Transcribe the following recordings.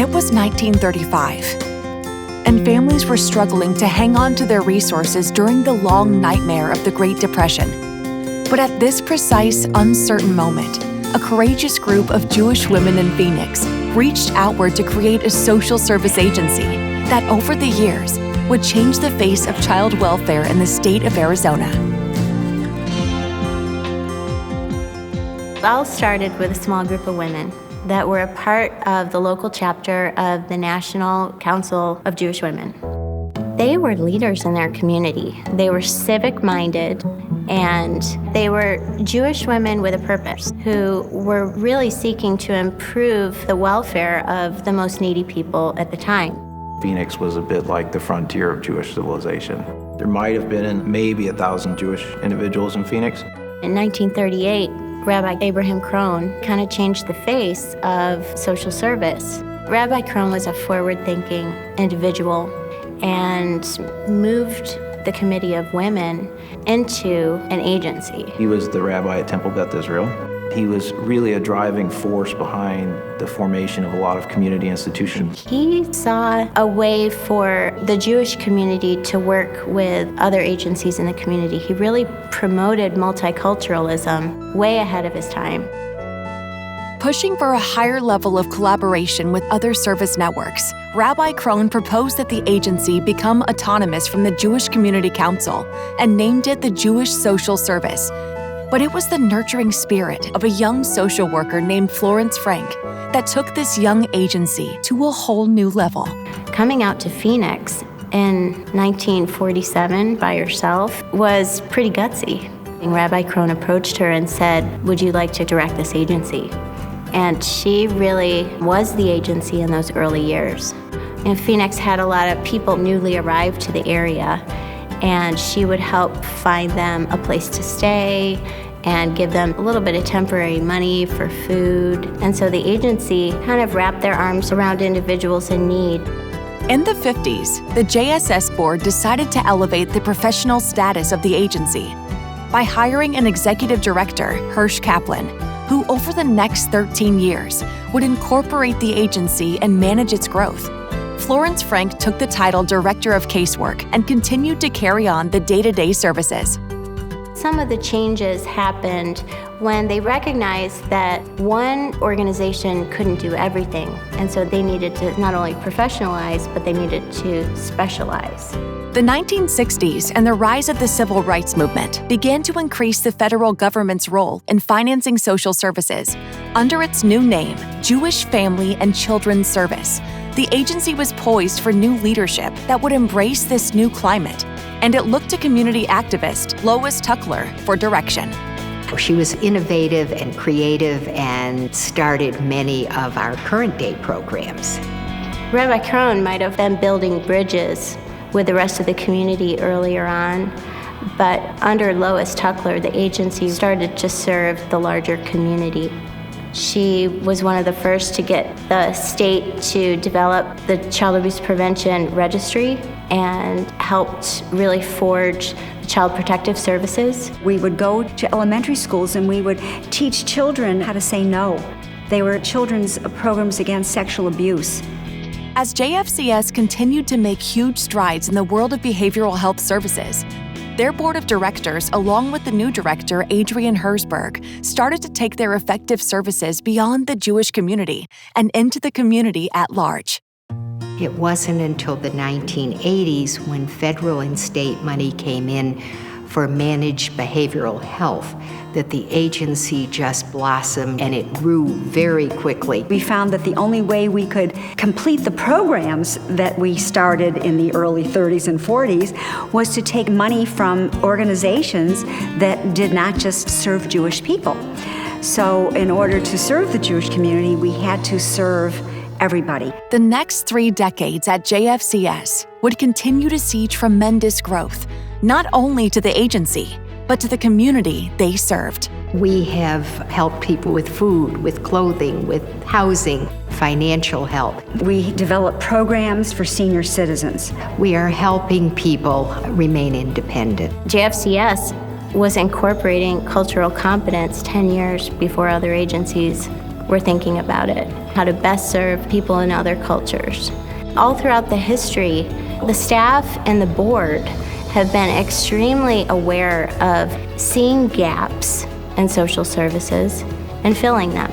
It was 1935, and families were struggling to hang on to their resources during the long nightmare of the Great Depression. But at this precise, uncertain moment, a courageous group of Jewish women in Phoenix reached outward to create a social service agency that over the years would change the face of child welfare in the state of Arizona. It all started with a small group of women that were a part of the local chapter of the National Council of Jewish Women. They were leaders in their community. They were civic-minded, and they were Jewish women with a purpose who were really seeking to improve the welfare of the most needy people at the time. Phoenix was a bit like the frontier of Jewish civilization. There might have been maybe 1,000 Jewish individuals in Phoenix. In 1938, Rabbi Abraham Krohn kind of changed the face of social service. Rabbi Krohn was a forward-thinking individual and moved the Committee of Women into an agency. He was the rabbi at Temple Beth Israel. He was really a driving force behind the formation of a lot of community institutions. He saw a way for the Jewish community to work with other agencies in the community. He really promoted multiculturalism way ahead of his time. Pushing for a higher level of collaboration with other service networks, Rabbi Krohn proposed that the agency become autonomous from the Jewish Community Council and named it the Jewish Social Service. But it was the nurturing spirit of a young social worker named Florence Frank that took this young agency to a whole new level. Coming out to Phoenix in 1947 by herself was pretty gutsy. And Rabbi Krohn approached her and said, "Would you like to direct this agency?" And she really was the agency in those early years. And Phoenix had a lot of people newly arrived to the area, and she would help find them a place to stay and give them a little bit of temporary money for food. And so the agency kind of wrapped their arms around individuals in need. In the 50s, the JSS board decided to elevate the professional status of the agency by hiring an executive director, Hirsch Kaplan, who over the next 13 years would incorporate the agency and manage its growth. Florence Frank took the title Director of Casework and continued to carry on the day-to-day services. Some of the changes happened when they recognized that one organization couldn't do everything, and so they needed to not only professionalize, but they needed to specialize. The 1960s and the rise of the civil rights movement began to increase the federal government's role in financing social services. Under its new name, Jewish Family and Children's Service, the agency was poised for new leadership that would embrace this new climate, and it looked to community activist Lois Tuckler for direction. She was innovative and creative and started many of our current-day programs. Rabbi Krohn might have been building bridges with the rest of the community earlier on, but under Lois Tuckler, the agency started to serve the larger community. She was one of the first to get the state to develop the Child Abuse Prevention Registry and helped really forge the Child Protective Services. We would go to elementary schools and we would teach children how to say no. They were children's programs against sexual abuse. As JFCS continued to make huge strides in the world of behavioral health services, their board of directors, along with the new director, Adrian Herzberg, started to take their effective services beyond the Jewish community and into the community at large. It wasn't until the 1980s when federal and state money came in for managed behavioral health that the agency just blossomed and it grew very quickly. We found that the only way we could complete the programs that we started in the early 30s and 40s was to take money from organizations that did not just serve Jewish people. So in order to serve the Jewish community, we had to serve everybody. The next 3 decades at JFCS would continue to see tremendous growth, not only to the agency, but to the community they served. We have helped people with food, with clothing, with housing, financial help. We develop programs for senior citizens. We are helping people remain independent. JFCS was incorporating cultural competence 10 years before other agencies we're thinking about it, how to best serve people in other cultures. All throughout the history, the staff and the board have been extremely aware of seeing gaps in social services and filling them.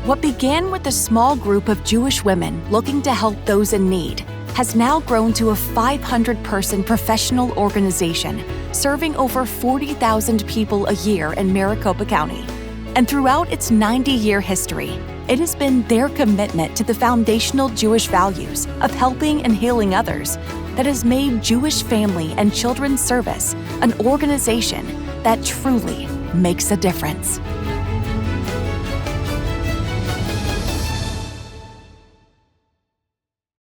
What began with a small group of Jewish women looking to help those in need has now grown to a 500-person professional organization serving over 40,000 people a year in Maricopa County. And throughout its 90-year history, it has been their commitment to the foundational Jewish values of helping and healing others that has made Jewish Family and Children's Service an organization that truly makes a difference.